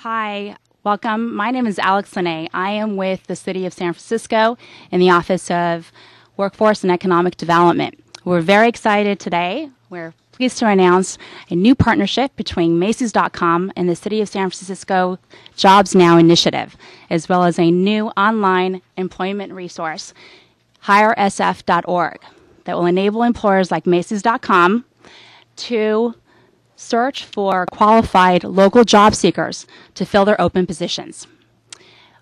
Hi, welcome. My name is Alex Lene. I am with the City of San Francisco in the Office of Workforce and Economic Development. We're very excited today. We're pleased to announce a new partnership between Macy's.com and the City of San Francisco Jobs Now initiative, as well as a new online employment resource, hiresf.org, that will enable employers like Macy's.com to search for qualified local job seekers to fill their open positions.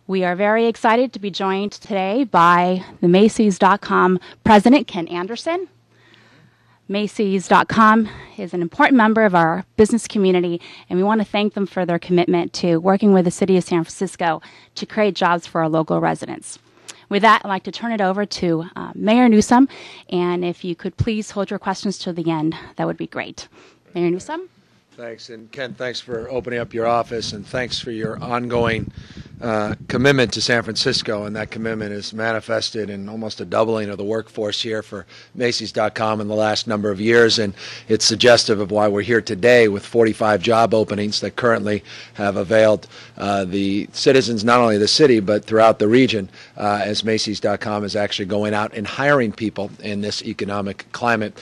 We are very excited to be joined today by the Macy's.com president, Ken Anderson. Macy's.com is an important member of our business community, and we want to thank them for their commitment to working with the City of San Francisco to create jobs for our local residents. With that, I'd like to turn it over to Mayor Newsom, and if you could please hold your questions to the end, that would be great. Mayor Newsom? Thanks. And Ken, thanks for opening up your office, and thanks for your ongoing commitment to San Francisco. And that commitment is manifested in almost a doubling of the workforce here for Macy's.com in the last number of years. And it's suggestive of why we're here today with 45 job openings that currently have availed the citizens, not only the city, but throughout the region, as Macy's.com is actually going out and hiring people in this economic climate.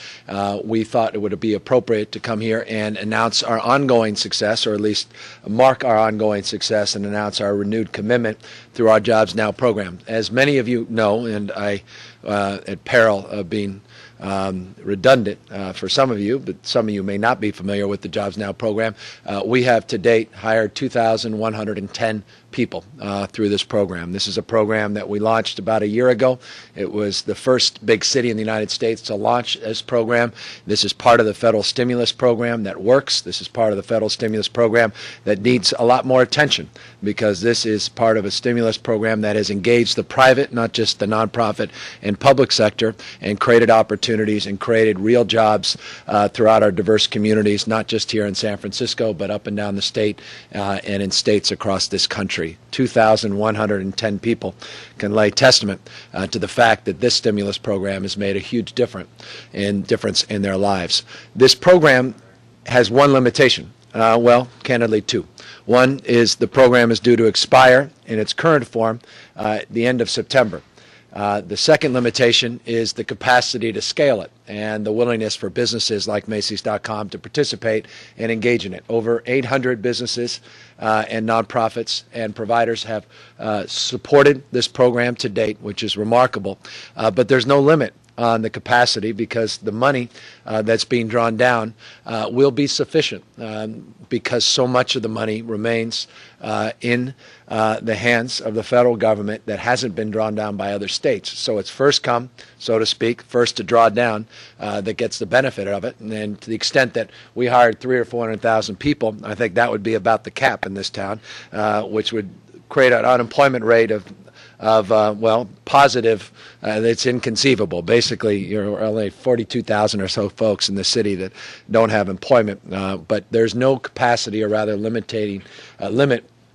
We thought it would be appropriate to come here and announce our ongoing success, or at least mark our ongoing success and announce our renewed commitment through our Jobs Now program. As many of you know, and I, at peril of being redundant for some of you, but some of you may not be familiar with the Jobs Now program, we have to date hired 2,110 people through this program. This is a program that we launched about a year ago. It was the first big city in the United States to launch this program. This is part of the federal stimulus program that works. This is part of the federal stimulus program that needs a lot more attention, because this is part of a stimulus program that has engaged the private, not just the nonprofit and public sector, and created opportunities and created real jobs throughout our diverse communities, not just here in San Francisco, but up and down the state and in states across this country. 2,110 people can lay testament to the fact that this stimulus program has made a huge difference in their lives. This program has one limitation. Well, candidly, two. One is the program is due to expire in its current form at the end of September. The second limitation is the capacity to scale it and the willingness for businesses like Macy's.com to participate and engage in it. Over 800 businesses and nonprofits and providers have supported this program to date, which is remarkable, but there's no limit on the capacity, because the money that's being drawn down will be sufficient, because so much of the money remains in the hands of the federal government that hasn't been drawn down by other states. So it's first come, so to speak, first to draw down that gets the benefit of it. And then to the extent that we hired 300,000 or 400,000 people, I think that would be about the cap in this town, which would create an unemployment rate of well, positive. It's inconceivable. Basically, you're only 42,000 or so folks in the city that don't have employment, but there's no capacity, or rather limit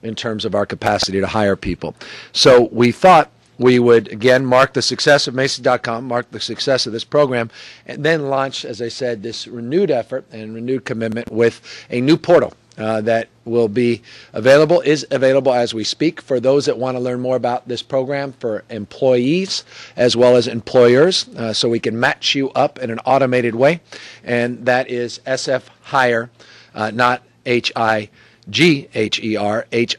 in terms of our capacity to hire people. So we thought we would, again, mark the success of Macy's.com, mark the success of this program, and then launch, as I said, this renewed effort and renewed commitment with a new portal that will be available, is available as we speak, for those that want to learn more about this program, for employees as well as employers, so we can match you up in an automated way. And that is SF Hire, not HIGHER,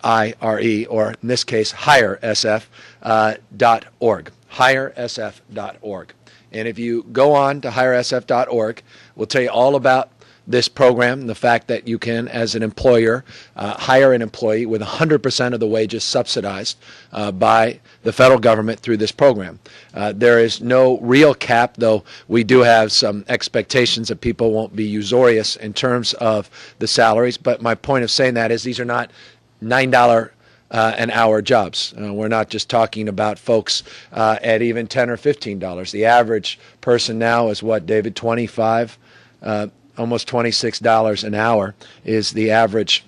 HIRE, or in this case, hiresf.org, hiresf.org. And if you go on to hiresf.org, we'll tell you all about this program, the fact that you can, as an employer, hire an employee with 100% of the wages subsidized by the federal government through this program. There is no real cap, though we do have some expectations that people won't be usurious in terms of the salaries. But my point of saying that is these are not $9 an hour jobs. We're not just talking about folks at even $10 or $15. The average person now is what, David, 25? Almost $26 an hour is the average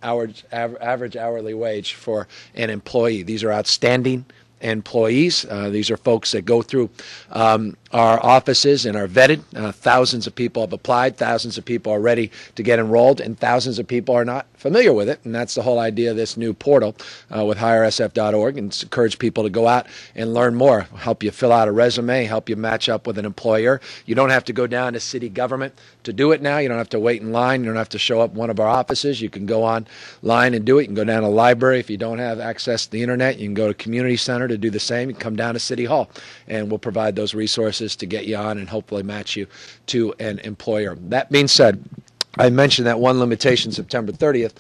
hourly wage for an employee. These are outstanding employees. These are folks that go through a our offices and are vetted. Thousands of people have applied, thousands of people are ready to get enrolled, and thousands of people are not familiar with it. And that's the whole idea of this new portal with hiresf.org, and encourage people to go out and learn more, help you fill out a resume, help you match up with an employer. You don't have to go down to city government to do it now. You don't have to wait in line. You don't have to show up one of our offices. You can go online and do it. You can go down to the library. If you don't have access to the internet, you can go to community center to do the same. You can come down to City Hall, and we'll provide those resources to get you on and hopefully match you to an employer. That being said, I mentioned that one limitation, September 30th.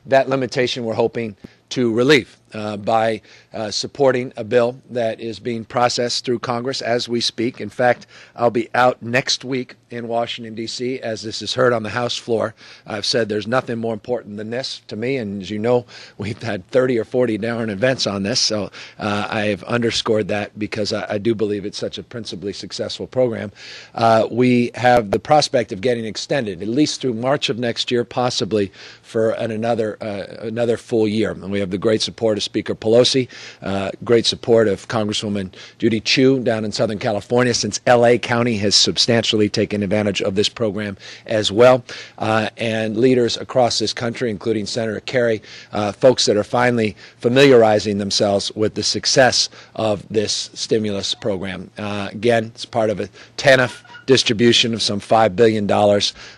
That limitation we're hoping to relieve by supporting a bill that is being processed through Congress as we speak. In fact, I'll be out next week in Washington, D.C., as this is heard on the House floor. I've said there's nothing more important than this to me, and as you know, we've had 30 or 40 different events on this, so I've underscored that because I do believe it's such a principally successful program. We have the prospect of getting extended at least through March of next year, possibly for another full year. And we have the great support of Speaker Pelosi, great support of Congresswoman Judy Chu down in Southern California, since L.A. County has substantially taken advantage of this program as well, and leaders across this country, including Senator Kerry, folks that are finally familiarizing themselves with the success of this stimulus program. Again, it's part of a TANF distribution of some $5 billion.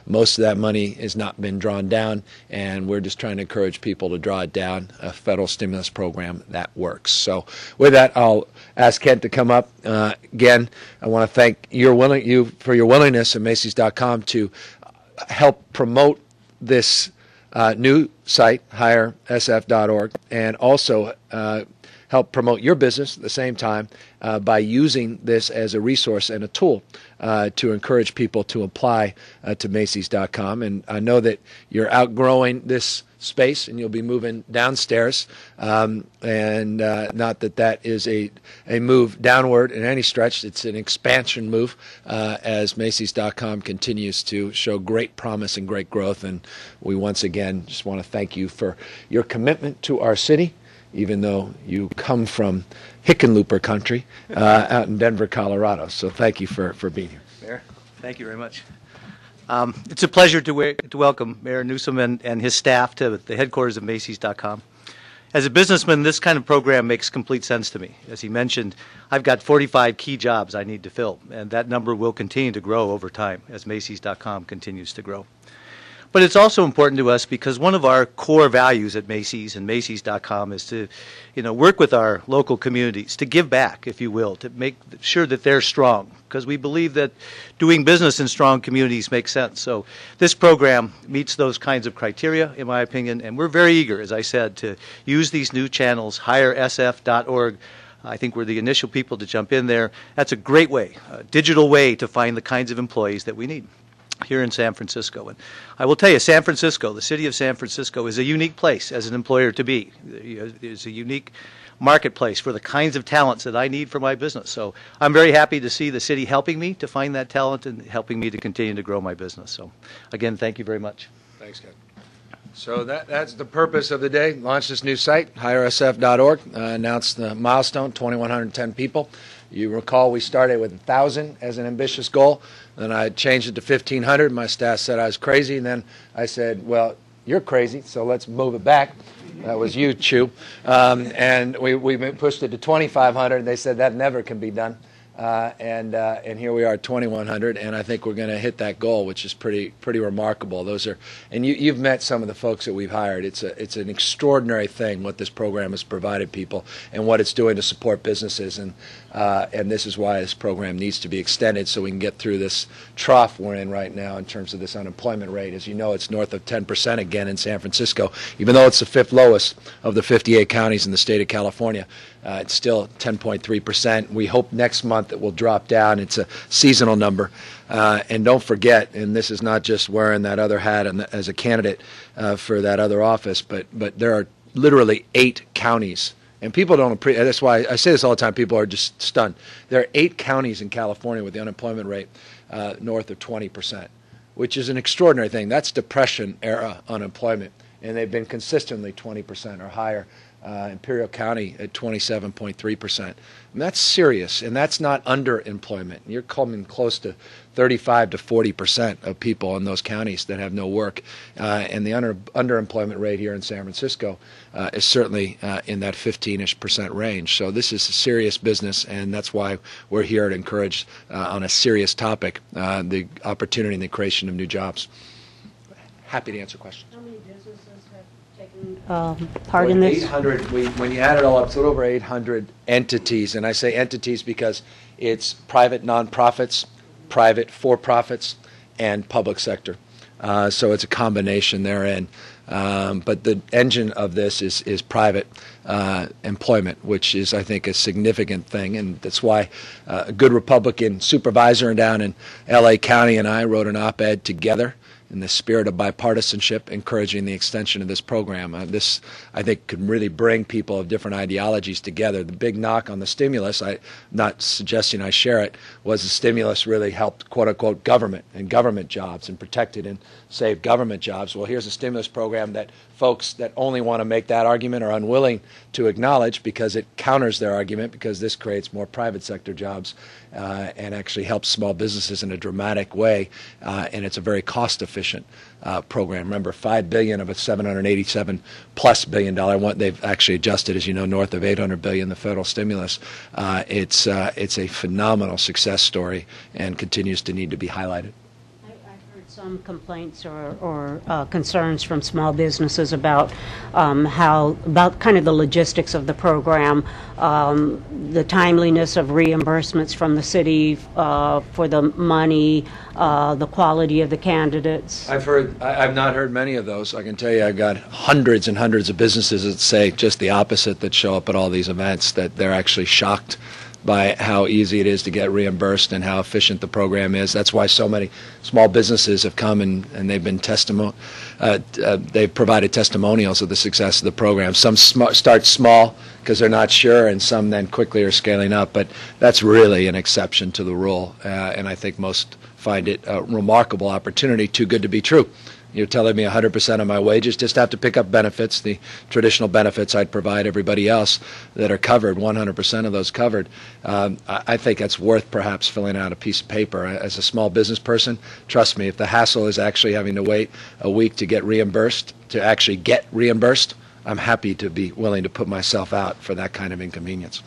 Most of that money has not been drawn down, and we're just trying to encourage people to draw it down, a federal stimulus program that works. So with that, I'll ask Kent to come up. Again, I want to thank you for your willingness at Macy's.com to help promote this new site, hiresf.org, and also help promote your business at the same time by using this as a resource and a tool to encourage people to apply to Macy's.com. And I know that you're outgrowing this space and you'll be moving downstairs, and not that is a move downward in any stretch. It's an expansion move as Macy's.com continues to show great promise and great growth. And we once again just want to thank you for your commitment to our city, even though you come from Hickenlooper country out in Denver, Colorado. So thank you for being here. Mayor, thank you very much. It's a pleasure to welcome Mayor Newsom and his staff to the headquarters of Macy's.com. As a businessman, this kind of program makes complete sense to me. As he mentioned, I've got 45 key jobs I need to fill, and that number will continue to grow over time as Macy's.com continues to grow. But it's also important to us because one of our core values at Macy's and Macy's.com is to, work with our local communities, to give back, if you will, to make sure that they're strong, because we believe that doing business in strong communities makes sense. So this program meets those kinds of criteria, in my opinion, and we're very eager, as I said, to use these new channels, hiresf.org. I think we're the initial people to jump in there. That's a great way, a digital way to find the kinds of employees that we need here in San Francisco. And I will tell you, San Francisco, the city of San Francisco, is a unique place as an employer to be. It's a unique marketplace for the kinds of talents that I need for my business. So I'm very happy to see the city helping me to find that talent and helping me to continue to grow my business. So again, thank you very much. Thanks, Kevin. So that's the purpose of the day. Launch this new site, hiresf.org. Announced the milestone, 2,110 people. You recall we started with 1,000 as an ambitious goal. Then I changed it to 1,500. My staff said I was crazy. And then I said, well, you're crazy, so let's move it back. That was you, Chu. And we pushed it to 2,500. And they said that never can be done. And here we are at 2,100, and I think we're going to hit that goal, which is pretty remarkable. And you've met some of the folks that we've hired. It's an extraordinary thing what this program has provided people and what it's doing to support businesses, and this is why this program needs to be extended so we can get through this trough we're in right now in terms of this unemployment rate. As you know, it's north of 10% again in San Francisco, even though it's the fifth lowest of the 58 counties in the state of California. It's still 10.3%. We hope next month it will drop down. It's a seasonal number. And don't forget, and this is not just wearing that other hat as a candidate for that other office, but there are literally 8 counties. And people don't appreciate, that's why I say this all the time, people are just stunned. There are 8 counties in California with the unemployment rate north of 20%, which is an extraordinary thing. That's Depression-era unemployment. And they've been consistently 20% or higher Imperial County at 27.3%. And that's serious, and that's not underemployment. You're coming close to 35 to 40% of people in those counties that have no work. And the underemployment rate here in San Francisco is certainly in that 15-ish% range. So this is a serious business, and that's why we're here to encourage on a serious topic the opportunity and the creation of new jobs. Happy to answer questions. How many businesses have taken part in this? 800. When you add it all up, it's a little over 800 entities, and I say entities because it's private nonprofits, private for-profits, and public sector. So it's a combination therein. But the engine of this is private employment, which is, I think, a significant thing. And that's why a good Republican supervisor down in L.A. County and I wrote an op-ed together in the spirit of bipartisanship, encouraging the extension of this program. This, I think, could really bring people of different ideologies together. The big knock on the stimulus, I'm not suggesting I share it, was the stimulus really helped, quote-unquote, government and government jobs and protected and saved government jobs. Well, here's a stimulus program that folks that only want to make that argument are unwilling to acknowledge because it counters their argument, because this creates more private sector jobs and actually helps small businesses in a dramatic way, and it's a very cost-efficient program. Remember, $5 billion of a $787+ billion one. They've actually adjusted, as you know, north of $800 billion. The federal stimulus. It's a phenomenal success story and continues to need to be highlighted. Some complaints or concerns from small businesses about about kind of the logistics of the program, the timeliness of reimbursements from the city for the money, the quality of the candidates. I've not heard many of those. I can tell you I've got hundreds and hundreds of businesses that say just the opposite, that show up at all these events, that they're actually shocked by how easy it is to get reimbursed and how efficient the program is. That's why so many small businesses have come and they've been they've provided testimonials of the success of the program. Some start small because they're not sure, and some then quickly are scaling up. But that's really an exception to the rule, and I think most find it a remarkable opportunity, too good to be true. You're telling me 100% of my wages just have to pick up benefits, the traditional benefits I'd provide everybody else that are covered, 100% of those covered. I think that's worth perhaps filling out a piece of paper. As a small business person, trust me, if the hassle is actually having to wait a week to get reimbursed, I'm happy to be willing to put myself out for that kind of inconvenience.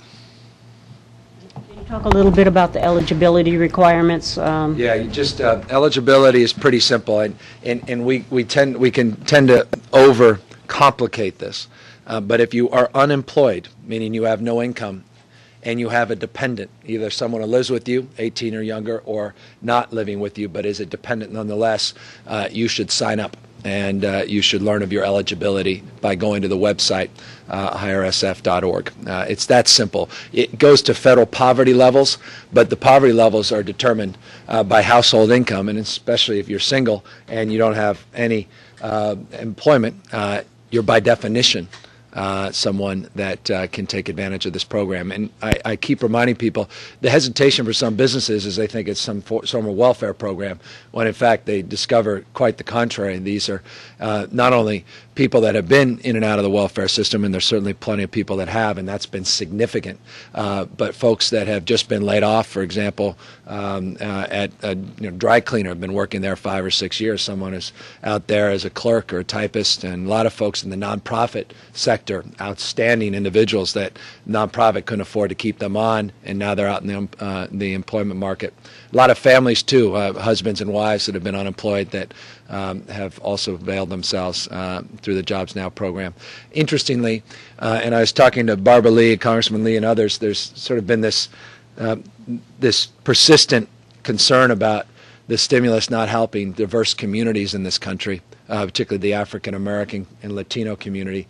Talk a little bit about the eligibility requirements. Yeah, eligibility is pretty simple, and we can tend to overcomplicate this. But if you are unemployed, meaning you have no income, and you have a dependent, either someone who lives with you, 18 or younger, or not living with you, but is a dependent nonetheless, you should sign up. And you should learn of your eligibility by going to the website, hirsf.org. It's that simple. It goes to federal poverty levels, but the poverty levels are determined by household income, and especially if you're single and you don't have any employment, you're by definition someone that can take advantage of this program. And I keep reminding people, the hesitation for some businesses is they think it's some form of welfare program, when in fact they discover quite the contrary. These are not only people that have been in and out of the welfare system, and there's certainly plenty of people that have, and that's been significant, but folks that have just been laid off, for example, at a dry cleaner, have been working there 5 or 6 years. Someone is out there as a clerk or a typist, and a lot of folks in the nonprofit sector, outstanding individuals that nonprofit couldn't afford to keep them on, and now they're out in the employment market. A lot of families too, husbands and wives that have been unemployed that have also availed themselves through the Jobs Now program. Interestingly, and I was talking to Barbara Lee, Congressman Lee, and others, there's sort of been this persistent concern about the stimulus not helping diverse communities in this country, particularly the African American and Latino community.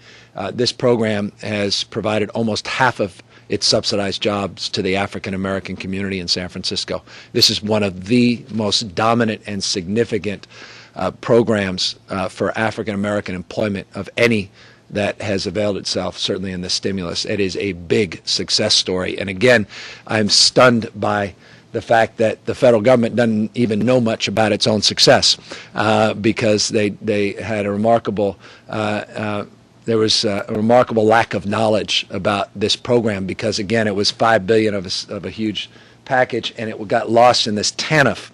This program has provided almost half of its subsidized jobs to the African American community in San Francisco. This is one of the most dominant and significant programs for African American employment of any that has availed itself, certainly in the stimulus. It is a big success story. And again, I'm stunned by the fact that the federal government doesn't even know much about its own success, because they had a remarkable there was a remarkable lack of knowledge about this program because, again, it was $5 billion of a huge package, and it got lost in this TANF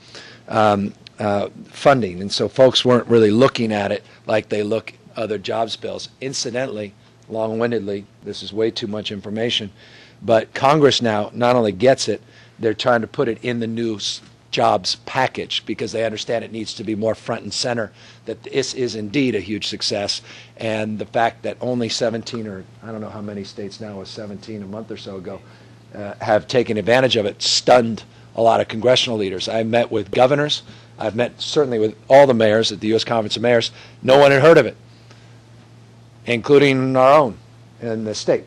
funding, and so folks weren't really looking at it like they look other jobs bills. Incidentally, long-windedly, this is way too much information, but Congress now not only gets it, they're trying to put it in the new jobs package because they understand it needs to be more front and center, that this is indeed a huge success. And the fact that only 17, or I don't know how many states now, it was 17 a month or so ago, have taken advantage of it, stunned a lot of congressional leaders. I met with governors. I've met certainly with all the mayors at the U.S. Conference of Mayors. No one had heard of it, including our own in the state,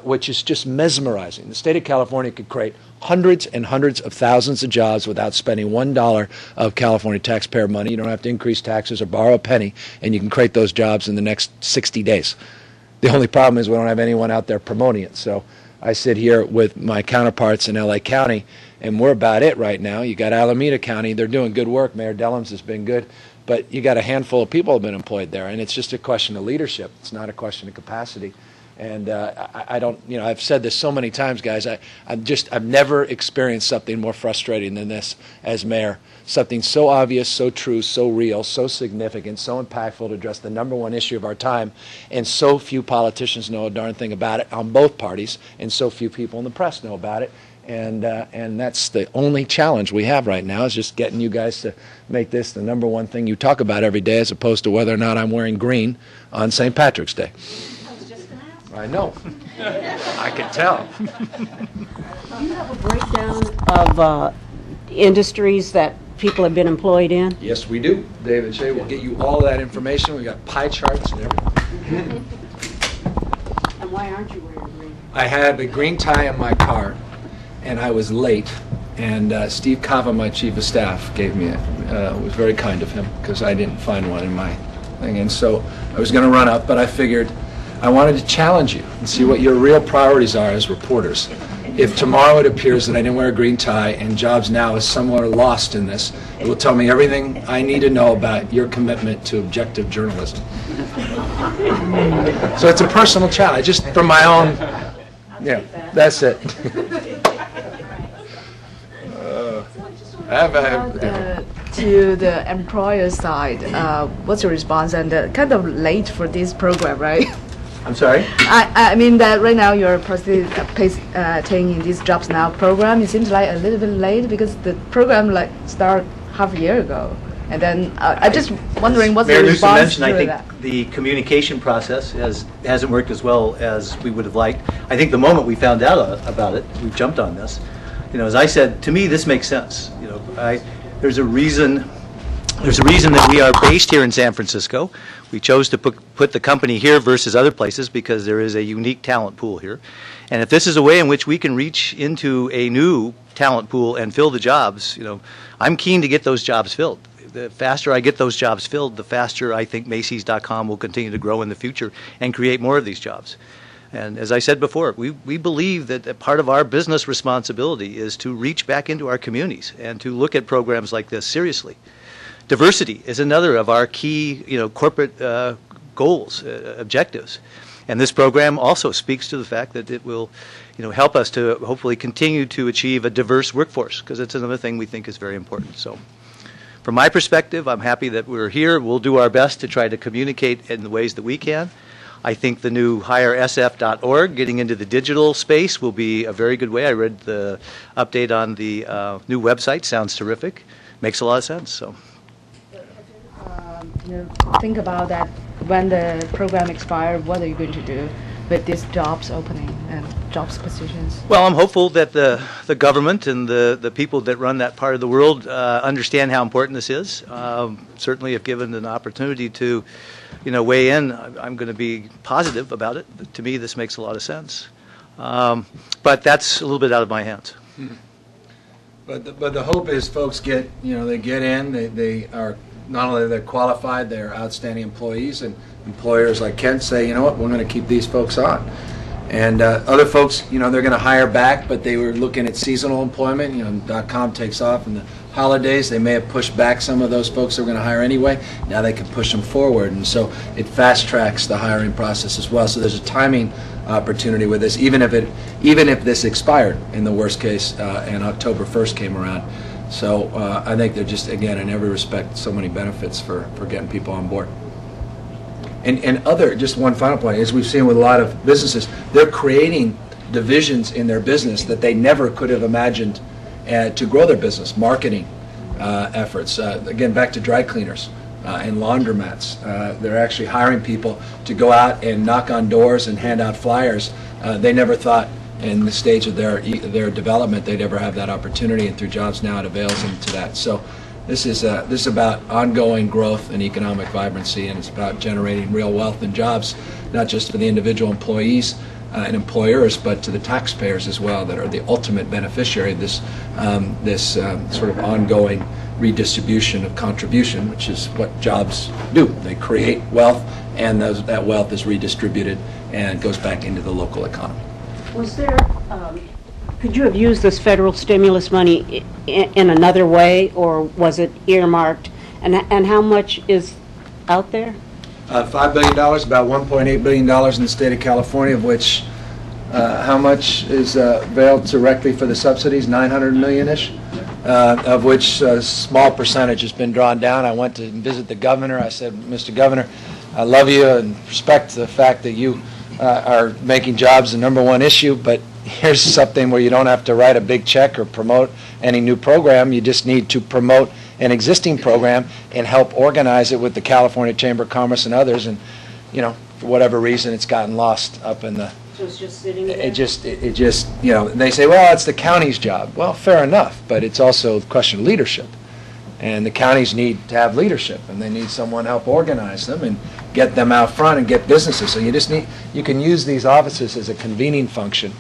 which is just mesmerizing. The state of California could create hundreds and hundreds of thousands of jobs without spending $1 of California taxpayer money. You don't have to increase taxes or borrow a penny, and you can create those jobs in the next 60 days. The only problem is we don't have anyone out there promoting it. So I sit here with my counterparts in L.A. County, and we're about it right now. You got Alameda County. They're doing good work. Mayor Dellums has been good. But you got a handful of people have been employed there, and it's just a question of leadership. It's not a question of capacity. And I don't, I've said this so many times, guys. I've never experienced something more frustrating than this as mayor. Something so obvious, so true, so real, so significant, so impactful to address the number one issue of our time, and so few politicians know a darn thing about it on both parties, and so few people in the press know about it. And that's the only challenge we have right now, is just getting you guys to make this the number one thing you talk about every day, as opposed to whether or not I'm wearing green on St. Patrick's Day. I know. I can tell. Do you have a breakdown of industries that people have been employed in? Yes, we do. David Shea will get you all of that information. We got pie charts and everything. And why aren't you wearing green? I had a green tie in my car, and I was late. And Steve Cava, my chief of staff, gave me it. It was very kind of him because I didn't find one in my thing. And so I was going to run up, but I figured I wanted to challenge you and see what your real priorities are as reporters. If tomorrow it appears that I didn't wear a green tie and Jobs Now is somewhere lost in this, it will tell me everything I need to know about your commitment to objective journalism. So it's a personal challenge, just from my own, that's it. To the employer side, what's your response? And kind of late for this program, right? I'm sorry? I mean that right now you're taking this Jobs Now program. It seems like a little bit late because the program started half a year ago. And then I'm just wondering what's Mayor the Newsom response mentioned, I think that? the communication process hasn't worked as well as we would have liked. I think the moment we found out about it, we jumped on this. As I said, to me this makes sense. There's a reason that we are based here in San Francisco. We chose to put the company here versus other places because there is a unique talent pool here. And if this is a way in which we can reach into a new talent pool and fill the jobs, I'm keen to get those jobs filled. The faster I get those jobs filled, the faster I think Macy's.com will continue to grow in the future and create more of these jobs. And as I said before, we believe that part of our business responsibility is to reach back into our communities and to look at programs like this seriously. Diversity is another of our key, corporate goals, objectives. And this program also speaks to the fact that it will, help us to hopefully continue to achieve a diverse workforce, because it's another thing we think is very important. So from my perspective, I'm happy that we're here. We'll do our best to try to communicate in the ways that we can. I think the new hiresf.org, getting into the digital space, will be a very good way. I read the update on the new website. Sounds terrific. Makes a lot of sense. So. Think about that when the program expires, what are you going to do with these jobs opening and jobs positions? Well, I'm hopeful that the government and the people that run that part of the world understand how important this is. Certainly, if given an opportunity to weigh in, I'm going to be positive about it. To me, this makes a lot of sense. But that's a little bit out of my hands. But the hope is folks get, they get in, they are, not only they're qualified, they're outstanding employees, and employers like Kent say, we're going to keep these folks on. And other folks, they're going to hire back, but they were looking at seasonal employment. .com takes off, and the holidays, they may have pushed back some of those folks that were going to hire anyway. Now they can push them forward, and so it fast tracks the hiring process as well. So there's a timing opportunity with this, even if this expired in the worst case and October 1st came around. So I think they're just, again, in every respect, so many benefits for getting people on board. And just one final point, as we've seen with a lot of businesses, they're creating divisions in their business that they never could have imagined to grow their business. Marketing efforts, again, back to dry cleaners and laundromats. They're actually hiring people to go out and knock on doors and hand out flyers. They never thought in the stage of their development they'd ever have that opportunity, and through Jobs Now it avails them to that. So this is about ongoing growth and economic vibrancy, and it's about generating real wealth and jobs, not just for the individual employees and employers, but to the taxpayers as well, that are the ultimate beneficiary of this sort of ongoing redistribution of contribution, which is what jobs do. They create wealth, and that wealth is redistributed and goes back into the local economy. Was there, could you have used this federal stimulus money in another way, or was it earmarked? And how much is out there? $5 billion, about $1.8 billion in the state of California, of which how much is availed directly for the subsidies? 900 million-ish, of which a small percentage has been drawn down. I went to visit the governor. I said, Mr. Governor, I love you and respect the fact that you are making jobs the #1 issue, but here's something where you don't have to write a big check or promote any new program. You just need to promote an existing program and help organize it with the California Chamber of Commerce and others. And, you know, for whatever reason, it's gotten lost up in the... So it's just sitting there? It just, you know, they say, well, it's the county's job. Well, fair enough, but it's also a question of leadership. And the counties need to have leadership, and they need someone to help organize them and get them out front and get businesses. So you can use these offices as a convening function.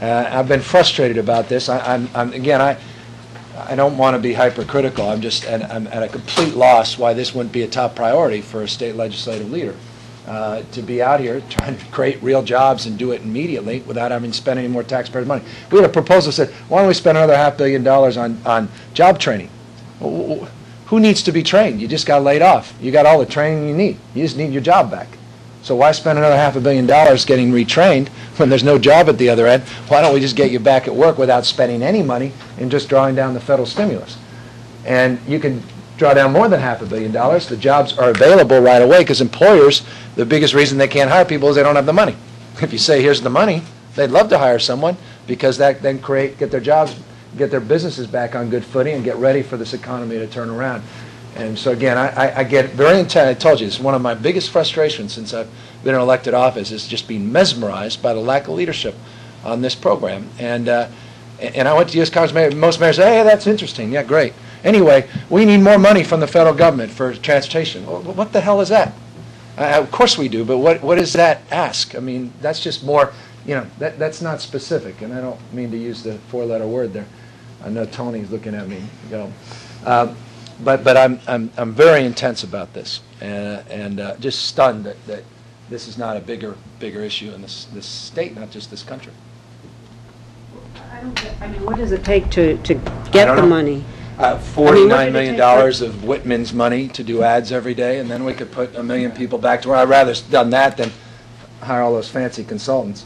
I've been frustrated about this. I don't want to be hypercritical. I'm at a complete loss why this wouldn't be a top priority for a state legislative leader. To be out here trying to create real jobs and do it immediately without having to spend any more taxpayers' money. We had a proposal that said, why don't we spend another $500 million on job training? Who needs to be trained? You just got laid off. You got all the training you need. You just need your job back. So why spend another $500 million getting retrained when there's no job at the other end? Why don't we just get you back at work without spending any money and just drawing down the federal stimulus? And you can draw down more than $500 million. The jobs are available right away because employers, the biggest reason they can't hire people is they don't have the money. If you say, here's the money, they'd love to hire someone because that then get their jobs, get their businesses back on good footing and get ready for this economy to turn around. And so again, I get very intense. I told you, it's one of my biggest frustrations since I've been in elected office is just being mesmerized by the lack of leadership on this program. And I went to U.S. Congress, most mayors say, hey, that's interesting. Yeah, great. Anyway, we need more money from the federal government for transportation. Well, what the hell is that? Of course we do, but what does that ask? I mean, that's just more, you know, that's not specific, and I don't mean to use the four-letter word there. I know Tony's looking at me. But I'm very intense about this, and just stunned that this is not a bigger issue in this state, not just this country. I mean, what does it take to get the money? $49 million of Whitman's money to do ads every day, and then we could put 1 million people back to work. I'd rather have done that than hire all those fancy consultants.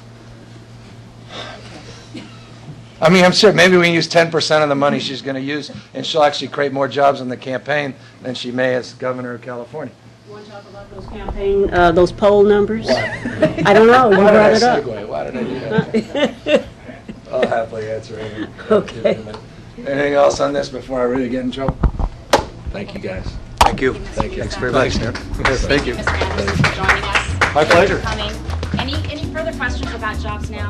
I mean, I'm sure maybe we can use 10% of the money she's going to use, and she'll actually create more jobs in the campaign than she may as governor of California. You want to talk about those campaign, those poll numbers? Why? I don't know. You brought it up. Why did I do that? I'll happily answer anything. Okay. Anything else on this before I really get in trouble? Thank you, guys. Thank you. Thank you. Thanks very much. Thank you. Mr. Anderson, for joining us. My pleasure. Any further questions about Jobs Now?